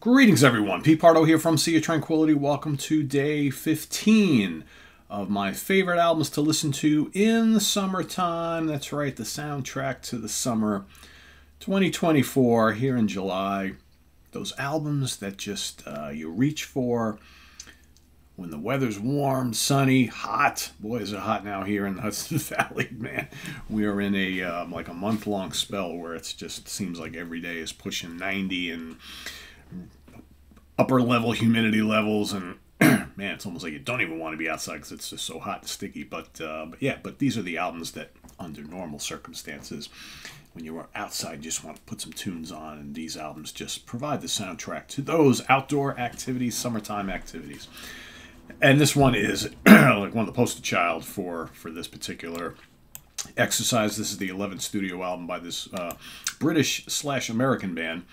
Greetings, everyone. Pete Pardo here from Sea of Tranquility. Welcome to day 15 of my favorite albums to listen to in the summertime. That's right, the soundtrack to the summer 2024 here in July. Those albums that just you reach for when the weather's warm, sunny, hot. Boy, is it hot now here in the Hudson Valley, man. We are in a like a month-long spell where it just seems like every day is pushing 90 and upper level humidity levels, and man, it's almost like you don't even want to be outside because it's just so hot and sticky. But these are the albums that under normal circumstances, when you are outside, you just want to put some tunes on, and these albums just provide the soundtrack to those outdoor activities, summertime activities. And this one is like one of the poster child for this particular exercise. This is the 11th studio album by this British/American band,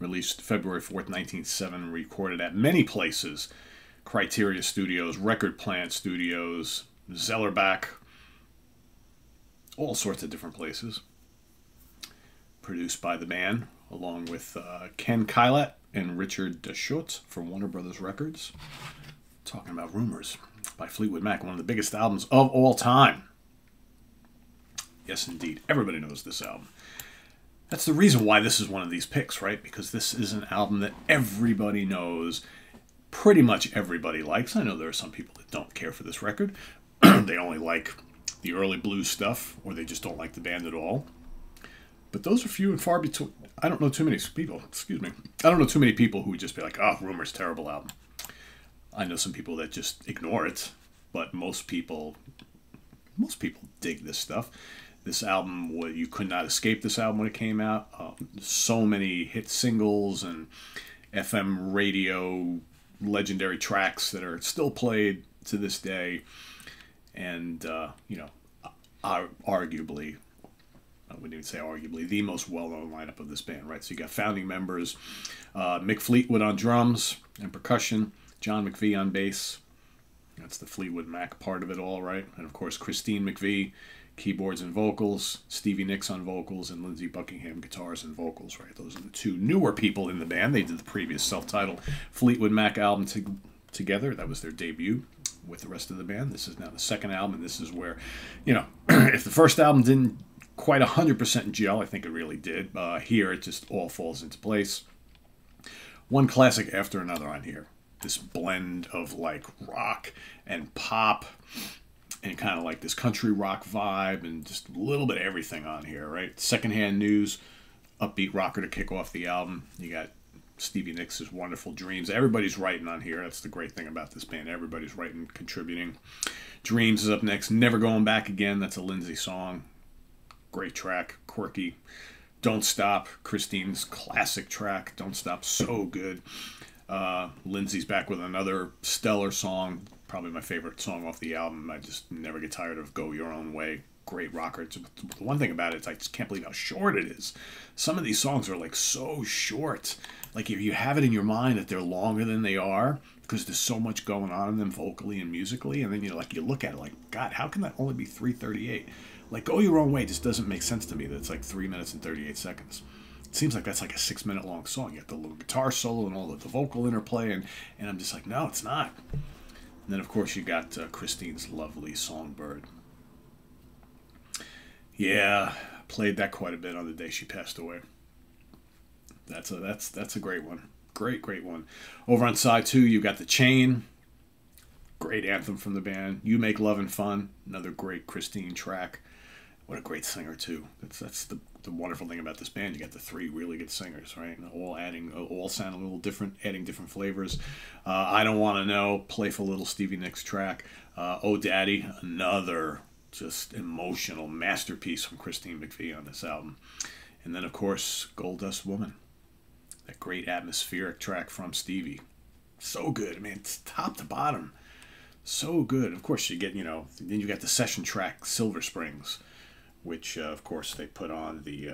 released February 4th, 1907, recorded at many places. Criteria Studios, Record Plant Studios, Zellerbach, all sorts of different places. Produced by the band, along with Ken Kylat and Richard Deschutes for Warner Brothers Records. Talking about Rumors by Fleetwood Mac, one of the biggest albums of all time. Yes, indeed. Everybody knows this album. That's the reason why this is one of these picks, right? Because this is an album that everybody knows, pretty much everybody likes. I know there are some people that don't care for this record. They only like the early blues stuff, or they just don't like the band at all. But those are few and far between. I don't know too many people, I don't know too many people who would just be like, oh, Rumors, terrible album. I know some people that just ignore it, but most people dig this stuff. This album, you could not escape this album when it came out. So many hit singles and FM radio legendary tracks that are still played to this day. And, arguably, I wouldn't even say arguably, the most well-known lineup of this band, right? So you got founding members, Mick Fleetwood on drums and percussion, John McVie on bass. That's the Fleetwood Mac part of it all, right? And, of course, Christine McVie, keyboards and vocals, Stevie Nicks on vocals, and Lindsey Buckingham guitars and vocals, right? Those are the two newer people in the band. They did the previous self-titled Fleetwood Mac album together. That was their debut with the rest of the band. This is now the second album, and this is where, if the first album didn't quite 100% gel, I think it really did. Here, it just all falls into place. One classic after another on here. This blend of, like, rock and pop, and kind of like this country rock vibe, and just a little bit of everything on here, right? Secondhand News, upbeat rocker to kick off the album. You got Stevie Nicks' Wonderful Dreams. Everybody's writing on here. That's the great thing about this band. Everybody's writing, contributing. Dreams is up next. Never Going Back Again. That's a Lindsey song. Great track. Quirky. Don't Stop. Christine's classic track. Don't Stop. So good. Lindsey's back with another stellar song. Probably my favorite song off the album. I just never get tired of Go Your Own Way. Great rocker. The one thing about it is I just can't believe how short it is. Some of these songs are like so short. Like if you have it in your mind that they're longer than they are, because there's so much going on in them vocally and musically, and then you look at it like, God, how can that only be 3:38? Like Go Your Own Way just doesn't make sense to me that it's like 3 minutes and 38 seconds. It seems like that's like a 6 minute long song. You have the little guitar solo and all of the vocal interplay, and I'm just like, no, it's not. And then, of course, you got Christine's lovely Songbird. Yeah, played that quite a bit on the day she passed away. That's a great one. Great one. Over on side 2, you got The Chain. Great anthem from the band. You Make Lovin' Fun. Another great Christine track. What a great singer, too. That's the wonderful thing about this band. You got the 3 really good singers, right? All sound a little different, adding different flavors. I Don't Want to Know, playful little Stevie Nicks track. Oh Daddy, another just emotional masterpiece from Christine McVie on this album. And then, of course, Gold Dust Woman. That great atmospheric track from Stevie. So good. I mean, it's top to bottom. So good. Of course, you get, then you got the session track, Silver Springs, which, of course, they put on the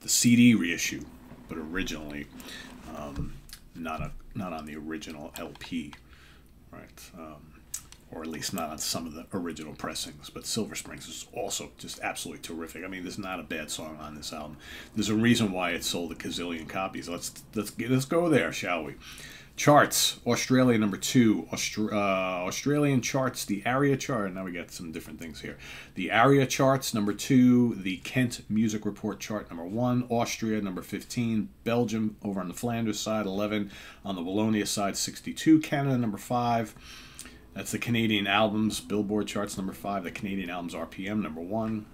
CD reissue, but originally not on the original LP, right? or at least not on some of the original pressings. But Silver Springs is also just absolutely terrific. I mean, there's not a bad song on this album. There's a reason why it sold a gazillion copies. Let's go there, shall we? Charts: Australia #2, Australian charts, the ARIA chart. Now we got some different things here. The ARIA charts #2, the Kent Music Report chart #1, Austria #15, Belgium over on the Flanders side 11, on the Wallonia side 62, Canada #5. That's the Canadian albums Billboard charts #5, the Canadian albums RPM #1.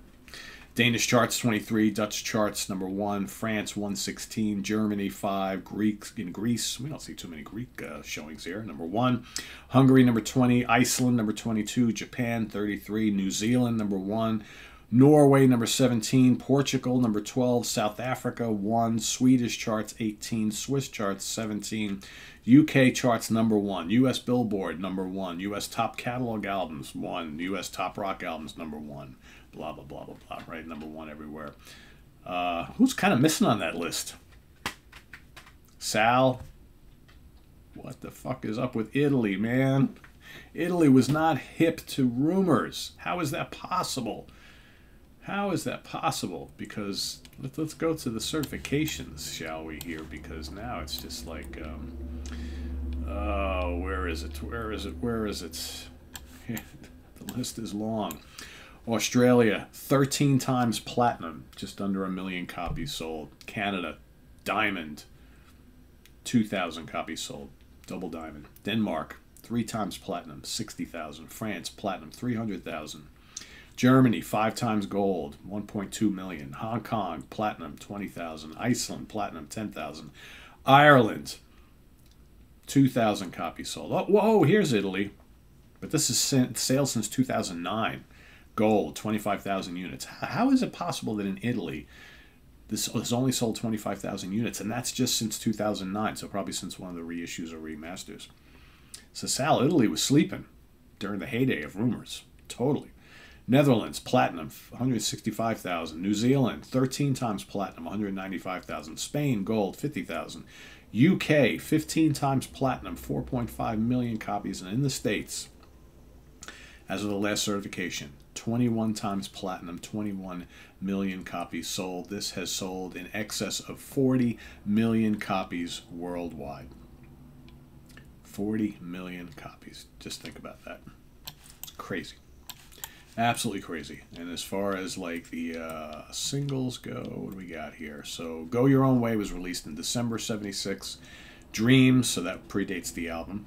Danish charts 23, Dutch charts #1, France 116, Germany 5, Greece. We don't see too many Greek showings here. #1, Hungary #20, Iceland #22, Japan 33, New Zealand #1, Norway #17, Portugal #12, South Africa 1, Swedish charts 18, Swiss charts 17, UK charts #1, US Billboard #1, US Top Catalog Albums 1, US Top Rock Albums #1. Blah, blah, blah, blah, blah, right? #1 everywhere. Who's kind of missing on that list? Sal? What the fuck is up with Italy, man? Italy was not hip to rumors. How is that possible? How is that possible? Because let's go to the certifications, shall we, here? Because now it's just like, oh, where is it? Where is it? Where is it? The list is long. Australia, 13 times platinum, just under 1 million copies sold. Canada, diamond, 2,000 copies sold, double diamond. Denmark, 3 times platinum, 60,000. France, platinum, 300,000. Germany, 5 times gold, 1.2 million. Hong Kong, platinum, 20,000. Iceland, platinum, 10,000. Ireland, 2,000 copies sold. Oh, whoa, here's Italy. But this is sales since 2009. Gold, 25,000 units. How is it possible that in Italy this has only sold 25,000 units, and that's just since 2009, so probably since one of the reissues or remasters. So Sal, Italy was sleeping during the heyday of rumors. Totally. Netherlands, platinum, 165,000. New Zealand, 13 times platinum, 195,000. Spain, gold, 50,000. UK, 15 times platinum, 4.5 million copies. And in the States, as of the last certification, 21 times platinum, 21 million copies sold. This has sold in excess of 40 million copies worldwide. 40 million copies. Just think about that. It's crazy. Absolutely crazy. And as far as like the singles go, what do we got here? So Go Your Own Way was released in December '76. Dreams, so that predates the album.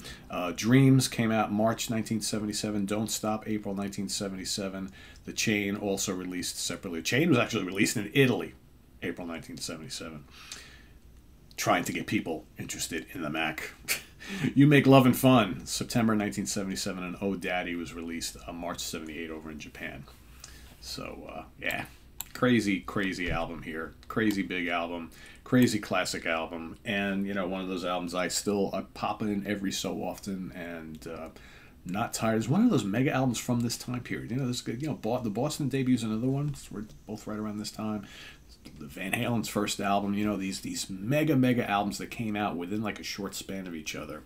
Dreams came out March 1977. Don't Stop, April 1977. The Chain also released separately. The Chain was actually released in Italy, April 1977. Trying to get people interested in the Mac. You Make Love and Fun, September 1977, and Oh Daddy was released March '78 over in Japan. So, yeah, crazy, crazy album here. Crazy big album, crazy classic album, and, you know, one of those albums I pop in every so often, and not tired. It's one of those mega albums from this time period. You know, this, you know, the Boston debut is another one. We're both right around this time. The Van Halen's first album, you know, these mega albums that came out within like a short span of each other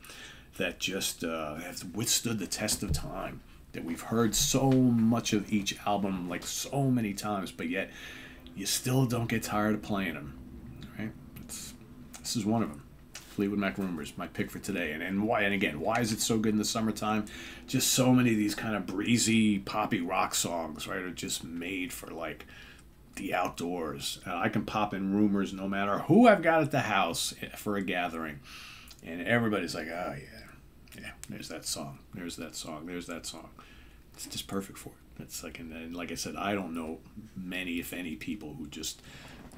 that just have withstood the test of time, that we've heard so much of each album like so many times, but yet you still don't get tired of playing them, right? This is one of them. Fleetwood Mac Rumors, my pick for today. And why? And again, why is it so good in the summertime? Just so many of these kind of breezy, poppy rock songs, right, are just made for like the outdoors. I can pop in Rumors no matter who I've got at the house for a gathering, and everybody's like, oh yeah, there's that song, there's that song, there's that song. It's just perfect for it. It's like, and like I said, I don't know many, if any, people who just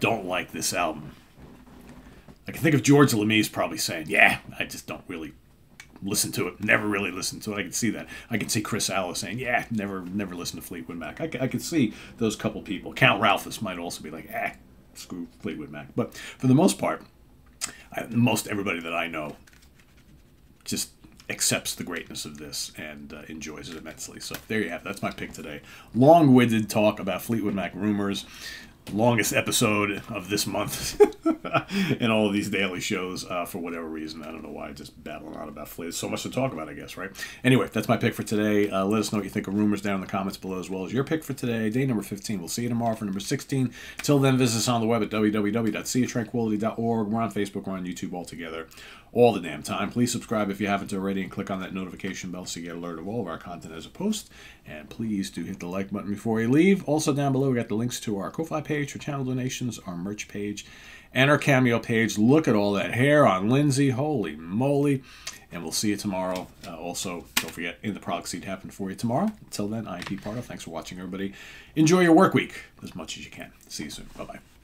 don't like this album. I can think of George LeMay's probably saying, yeah, I just don't really listen to it, never really listened to it. I can see that. I can see Chris Allis saying, yeah, never listened to Fleetwood Mac. I can see those couple people. Count Ralphus might also be like, screw Fleetwood Mac. But for the most part, most everybody that I know just accepts the greatness of this and enjoys it immensely. So there you have it. That's my pick today. Long-winded talk about Fleetwood Mac Rumors. longest episode of this month in all of these daily shows for whatever reason. I don't know why. Just babbling on about flavors. So much to talk about, I guess, right? Anyway, that's my pick for today. Let us know what you think of rumors down in the comments below, as well as your pick for today, day number 15. We'll see you tomorrow for number 16. Till then, visit us on the web at www.seatranquility.org. We're on Facebook. We're on YouTube all together all the damn time. Please subscribe if you haven't already and click on that notification bell so you get alert of all of our content as a post. And please do hit the like button before you leave. Also down below, we got the links to our Ko-Fi page for channel donations, our merch page, and our Cameo page. Look at all that hair on Lindsay. Holy moly. And we'll see you tomorrow. Also, don't forget, In the Product Seat happened for you tomorrow. Until then, I'm Pete Pardo. Thanks for watching, everybody. Enjoy your work week as much as you can. See you soon. Bye-bye.